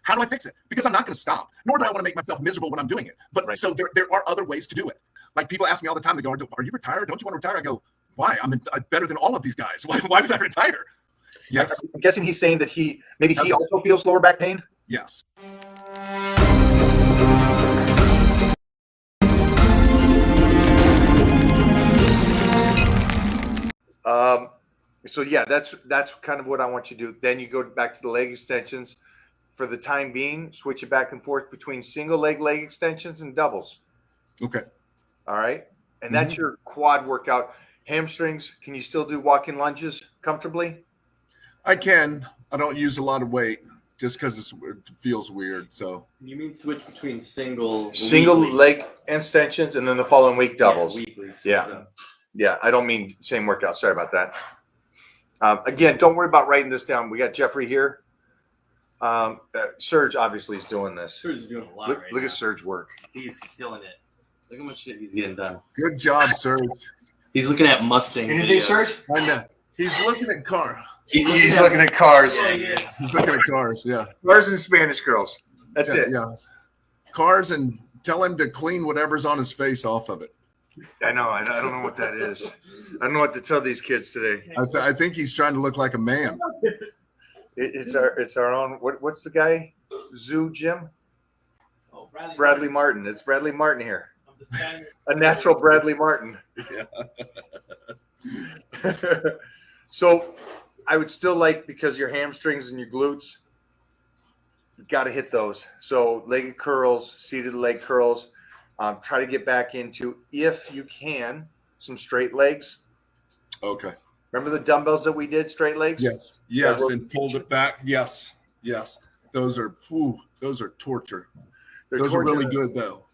How do I fix it? Because I'm not going to stop, nor do I want to make myself miserable when I'm doing it. But so there are other ways to do it. Like people ask me all the time, they go, are you retired? Don't you want to retire? I go, why? I'm better than all of these guys. Why did I retire? Yes. I'm guessing he's saying that he also feels lower back pain. Yes. So yeah, that's kind of what I want you to do. Then you go back to the leg extensions. For the time being, switch it back and forth between single leg extensions and doubles. Okay. All right. And that's your quad workout. Hamstrings, can you still do walking lunges comfortably? I can. I don't use a lot of weight just because it feels weird. So you mean switch between single leg extensions and then the following week doubles? Yeah, weekly. Yeah. I don't mean same workout. Sorry about that. Again, don't worry about writing this down. We got Jeffrey here. Serge obviously is doing this. Serge is doing a lot. Look at Serge work. He's killing it. Look how much shit he's getting done. Good job, Serge. He's looking at Mustang. Anything, Serge? I know. He's looking at cars. He's looking at cars. Yeah. He's looking at cars. Yeah. Cars and Spanish girls. That's it. Yeah. Cars, and tell him to clean whatever's on his face off of it. I know. I don't know what that is. I don't know what to tell these kids today. I think he's trying to look like a man. It's our own. What's the guy? Zoo Jim? Oh, Bradley Martin. It's Bradley Martin here. A natural Bradley Martin. Yeah. So I would still like, because your hamstrings and your glutes, you got to hit those. So leg curls, seated leg curls. Try to get back into, if you can, some straight legs. Okay. Remember the dumbbells that we did, straight legs? Yes, and pulled it back. Yes. Those are torture. Those are really good though.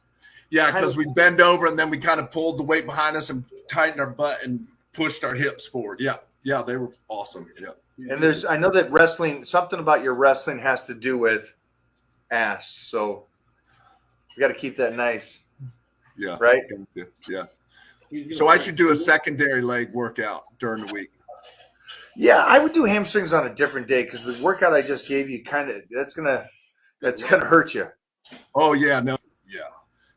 Yeah, because we bend over and then we kind of pulled the weight behind us and tightened our butt and pushed our hips forward. Yeah, they were awesome. Yeah. And I know that wrestling, something about your wrestling has to do with ass. So we got to keep that nice. Yeah. Right? Yeah. So I should do a secondary leg workout during the week. Yeah, I would do hamstrings on a different day, because the workout I just gave you that's gonna hurt you. Oh yeah, no,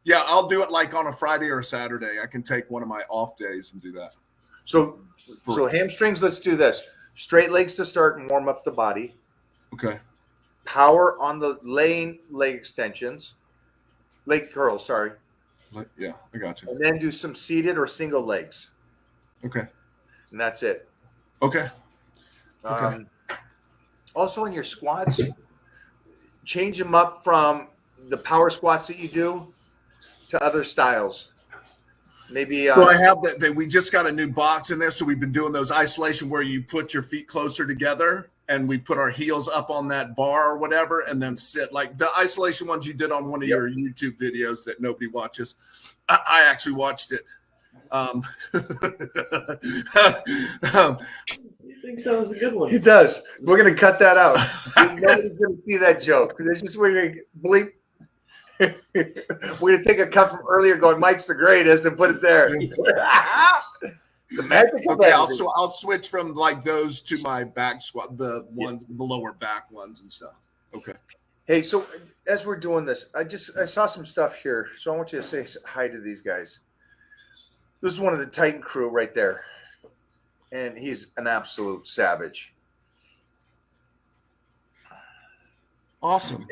yeah. I'll do it like on a Friday or a Saturday. I can take one of my off days and do that. So hamstrings. Let's do this. Straight legs to start and warm up the body. Okay. Power on the leg extensions, leg curls. Sorry. Yeah, I got you. And then do some seated or single legs. Okay. And that's it. Okay. Also in your squats, change them up from the power squats that you do to other styles. Maybe. So I have that. We just got a new box in there, so we've been doing those isolation where you put your feet closer together, and we put our heels up on that bar or whatever, and then sit like the isolation ones you did on one of your YouTube videos that nobody watches. I actually watched it. He thinks that was a good one. He does. We're going to cut that out. Nobody's going to see that joke. It's just we're going to bleep. We're going to take a cut from earlier going, Mike's the greatest, and put it there. The magic. Okay, I'll switch from like those to my back squat, the lower back ones and stuff. Okay. Hey, so as we're doing this, I saw some stuff here, so I want you to say hi to these guys. This is one of the Titan crew right there, and he's an absolute savage. Awesome.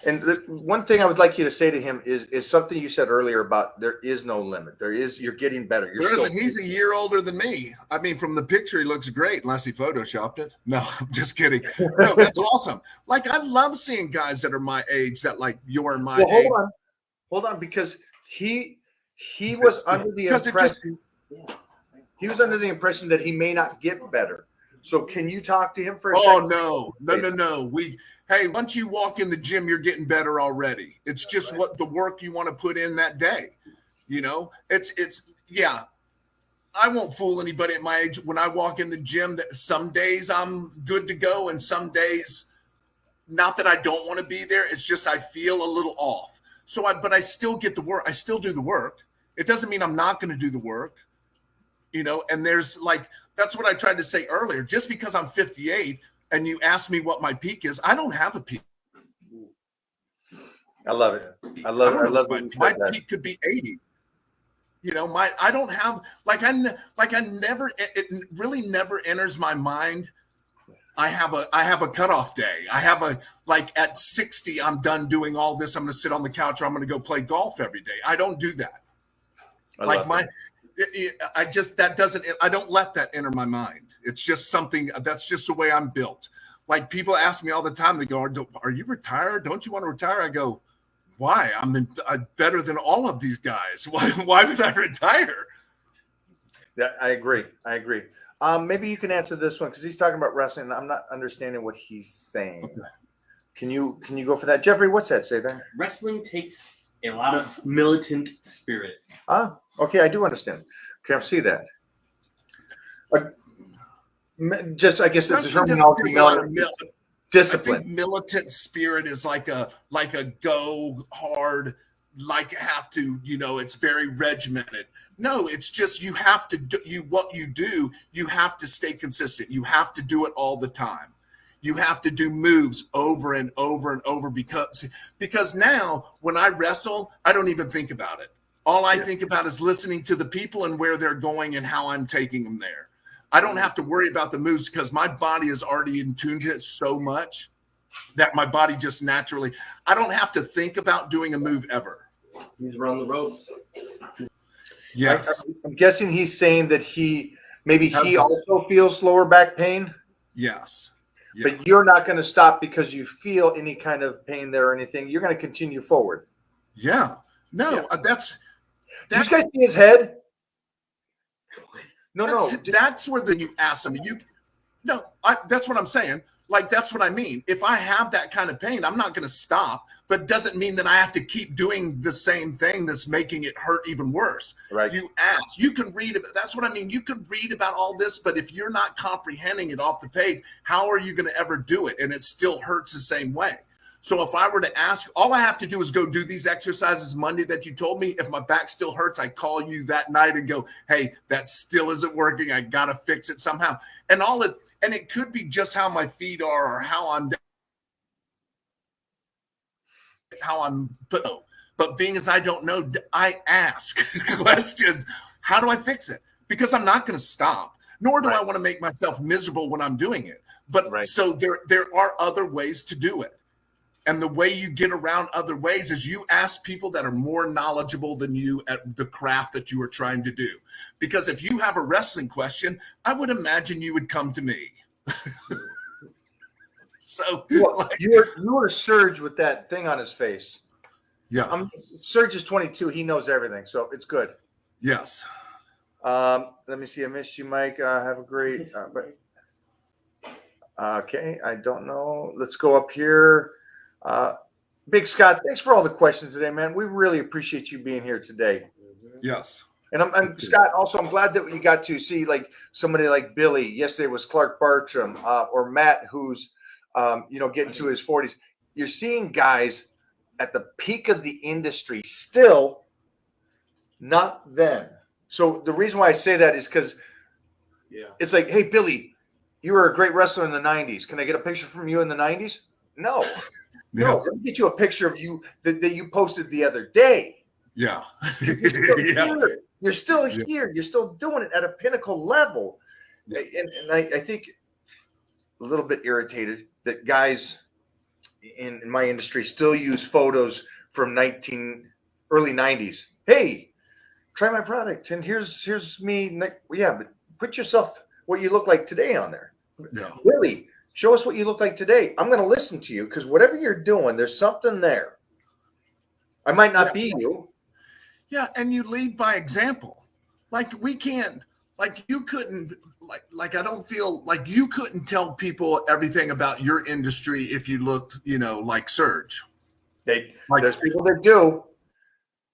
And the one thing I would like you to say to him is something you said earlier about there is no limit. You're getting better. He's a year older than me. I mean, from the picture, he looks great, unless he photoshopped it. No, I'm just kidding. No, that's awesome. Like, I love seeing guys that are my age, that like you're my age. Hold on, because he was under the impression. He was under the impression that he may not get better. So can you talk to him for a second? Oh, no. Hey, once you walk in the gym, you're getting better already. It's just what the work you want to put in that day. You know, yeah. I won't fool anybody at my age. When I walk in the gym, that some days I'm good to go, and some days, not that I don't want to be there. It's just I feel a little off. But I still get the work. I still do the work. It doesn't mean I'm not going to do the work. You know, and there's like, that's what I tried to say earlier. Just because I'm 58 and you ask me what my peak is, I don't have a peak. I love it. I I love. don't I know. love My, when you my said that. peak could be 80. You know, I don't have like I never it really never enters my mind. I have a cutoff day. I have a like at 60, I'm done doing all this. I'm going to sit on the couch or I'm going to go play golf every day. I don't do that. I Like love my, it. I just that doesn't. I don't let that enter my mind. It's just something that's just the way I'm built. Like people ask me all the time. They go, "Are you retired? Don't you want to retire?" I go, "Why? I'm better than all of these guys. Why would I retire?" Yeah, I agree. I agree. Maybe you can answer this one because he's talking about wrestling. And I'm not understanding what he's saying. Okay. Can you go for that, Jeffrey? What's that say there? Wrestling takes a lot of militant spirit. Okay, I do understand. Okay, I see that. Just, I guess, the Wrestling terminology, doesn't take a lot of I discipline. think militant spirit is like a go hard, like have to, it's very regimented. No, it's just you have to do what you do, you have to stay consistent. You have to do it all the time. You have to do moves over and over and over because now when I wrestle, I don't even think about it. All I think about is listening to the people and where they're going and how I'm taking them there. I don't have to worry about the moves because my body is already in tune to it so much that my body just naturally, I don't have to think about doing a move ever. He's run the ropes. Yes. I'm guessing he's saying that he also feels lower back pain. Yes. Yeah. But you're not going to stop because you feel any kind of pain there or anything. You're going to continue forward. Yeah. No, that's Do you guys see his head? No. That's where you ask them. That's what I'm saying. Like, that's what I mean. If I have that kind of pain, I'm not going to stop, but it doesn't mean that I have to keep doing the same thing that's making it hurt even worse. Right. You ask, you can read about, that's what I mean. You can read about all this, but if you're not comprehending it off the page, how are you going to ever do it? And it still hurts the same way. So if I were to ask, all I have to do is go do these exercises Monday that you told me. If my back still hurts, I call you that night and go, hey, that still isn't working. I got to fix it somehow. And it could be just how my feet are or how I'm but being as I don't know, I ask questions. How do I fix it? Because I'm not going to stop, nor do I want to make myself miserable when I'm doing it. But so there are other ways to do it. And the way you get around other ways is you ask people that are more knowledgeable than you at the craft that you are trying to do. Because if you have a wrestling question, I would imagine you would come to me. So you were Serge with that thing on his face. Yeah. Serge is 22. He knows everything. So it's good. Yes. Let me see. I missed you, Mike. Have a great. Okay. I don't know. Let's go up here. Big Scott, thanks for all the questions today, man. We really appreciate you being here today. Yes. And I'm Scott. Also, I'm glad that you got to see like somebody like Billy. Yesterday was Clark Bartram or Matt, who's getting to his 40s. You're seeing guys at the peak of the industry still, not then. So the reason why I say that is because it's like, hey, Billy, you were a great wrestler in the 90s. Can I get a picture from you in the 90s? No. No, let me get you a picture of you that you posted the other day. Yeah. You're still here. You're still doing it at a pinnacle level. And I think a little bit irritated that guys in my industry still use photos from early 90s. Hey, try my product. And here's me. Yeah, but put yourself what you look like today on there. Yeah. Really. Show us what you look like today. I'm going to listen to you because whatever you're doing, there's something there. I might not be you. Yeah, and you lead by example. Like we can't, like you couldn't, like I don't feel like you couldn't tell people everything about your industry if you looked, like Serge. There's people that do.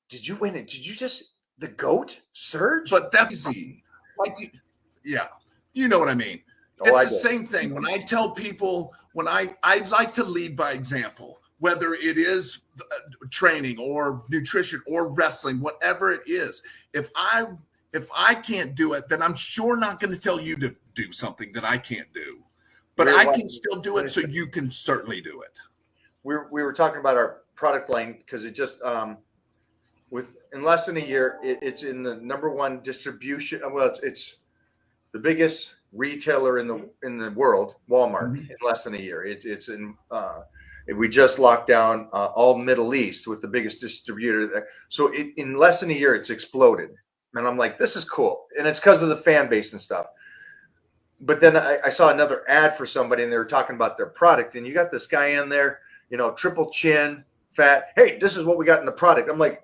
Did you win it? Did you just the GOAT Serge? But that's easy. You know what I mean. It's the same thing. When I tell people, I like to lead by example, whether it is training or nutrition or wrestling, whatever it is. If I can't do it, then I'm sure not going to tell you to do something that I can't do. But I can still do it, so you can certainly do it. We were talking about our product line because it just in less than a year, it's in the #1 distribution. Well, it's the biggest retailer in the world, Walmart, in less than a year. It's in. We just locked down all Middle East with the biggest distributor there. So in less than a year, it's exploded. And I'm like, this is cool. And it's because of the fan base and stuff. But then I saw another ad for somebody and they were talking about their product. And you got this guy in there, triple chin, fat. Hey, this is what we got in the product. I'm like,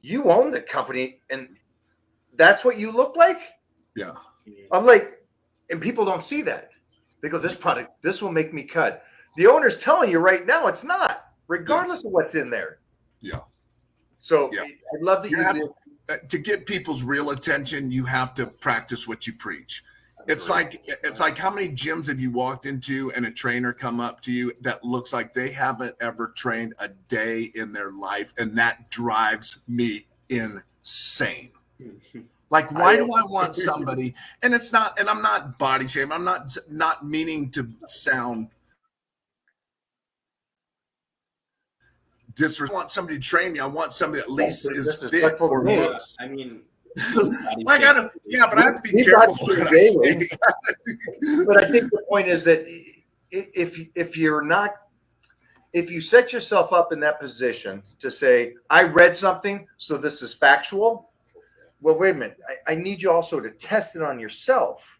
you own the company and that's what you look like? Yeah. I'm like, and people don't see that. They go, this product, this will make me cut. The owner's telling you right now it's not, regardless of what's in there. Yeah. So I'd love that to get people's real attention, you have to practice what you preach. It's like how many gyms have you walked into and a trainer come up to you that looks like they haven't ever trained a day in their life, and that drives me insane. Like, why do I want somebody? And it's not, and I'm not body shaming. I'm not meaning to sound disrespectful. I want somebody to train me. I want somebody that at least is fit or looks. I mean, I gotta, but I have to be careful what I say. But I think the point is that if you set yourself up in that position to say, I read something, so this is factual. Well, wait a minute. I need you also to test it on yourself.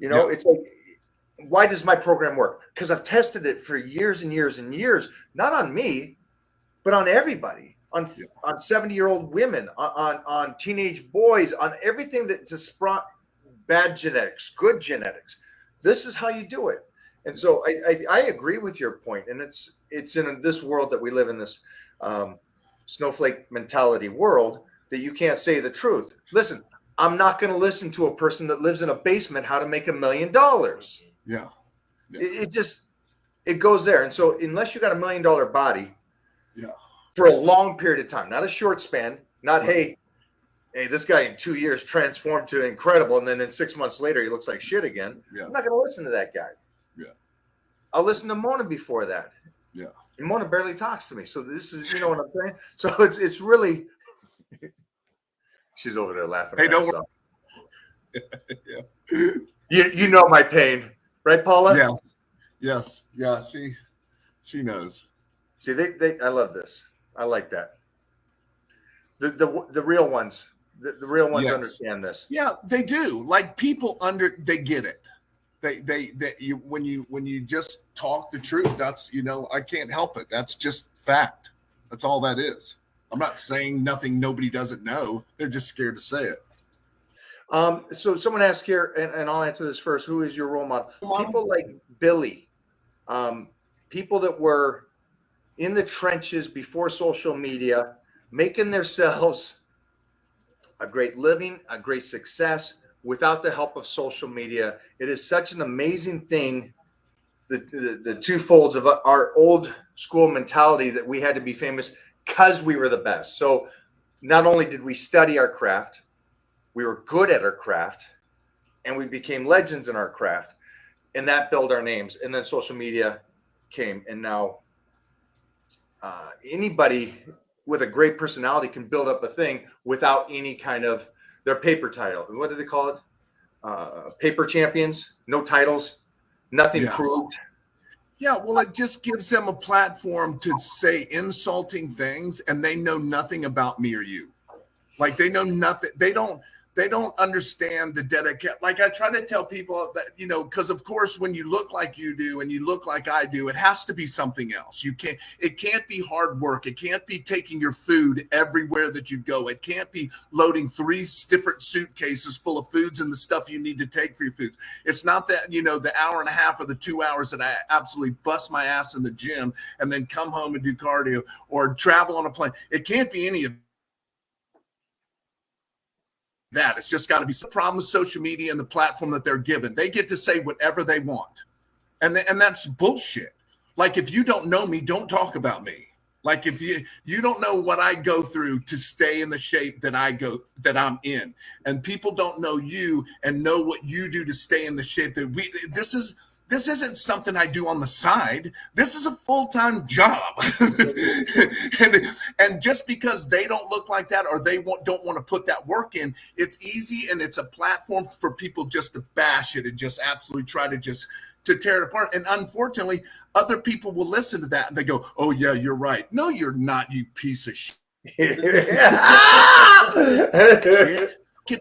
It's like, why does my program work? Because I've tested it for years and years and years, not on me, but on everybody. On 70-year-old women, on teenage boys, on everything that just brought bad genetics, good genetics. This is how you do it. And so I agree with your point. And it's in this world that we live in, this snowflake mentality world, that you can't say the truth. Listen, I'm not going to listen to a person that lives in a basement how to make $1 million. Yeah. It goes there. And so unless you got $1 million body, for a long period of time, not a short span, not, hey, this guy in 2 years transformed to incredible, and then in 6 months later, he looks like shit again. Yeah. I'm not going to listen to that guy. Yeah. I'll listen to Mona before that. Yeah. And Mona barely talks to me. So this is, you know what I'm saying? So it's really, she's over there laughing. Hey, don't worry. You know my pain, right, Paula? Yes. Yeah, she knows. See, I love this. I like that. The real ones, the real ones understand this. Yeah, they do. Like, people they get it. When you just talk the truth, that's, I can't help it. That's just fact. That's all that is. I'm not saying nothing nobody doesn't know. They're just scared to say it. So someone asked here, and I'll answer this first. Who is your role model? People like Billy, people that were in the trenches before social media, making themselves a great living, a great success without the help of social media. It is such an amazing thing, the two folds of our old school mentality that we had to be famous because we were the best. So not only did we study our craft, we were good at our craft, and we became legends in our craft, and that built our names. And then social media came, and now anybody with a great personality can build up a thing without any kind of their paper title. What do they call it? Paper champions, no titles, nothing proved. Yeah, well, it just gives them a platform to say insulting things, and they know nothing about me or you. Like, they know nothing. They don't understand the dedication. Like, I try to tell people that, because of course, when you look like you do and you look like I do, it has to be something else. It can't be hard work. It can't be taking your food everywhere that you go. It can't be loading 3 different suitcases full of foods and the stuff you need to take for your foods. It's not that, the hour and a half or the 2 hours that I absolutely bust my ass in the gym and then come home and do cardio or travel on a plane. It can't be any of that. It's just got to be some problem with social media and the platform that they're given. They get to say whatever they want. And that's bullshit. Like, if you don't know me, don't talk about me. Like, if you don't know what I go through to stay in the shape that I'm in, and people don't know you and know what you do to stay in the shape that This isn't something I do on the side. This is a full-time job. and just because they don't look like that or they don't want to put that work in, it's easy and it's a platform for people just to bash it and just absolutely try to tear it apart. And unfortunately, other people will listen to that and they go, oh, yeah, you're right. No, you're not, you piece of shit. Shit.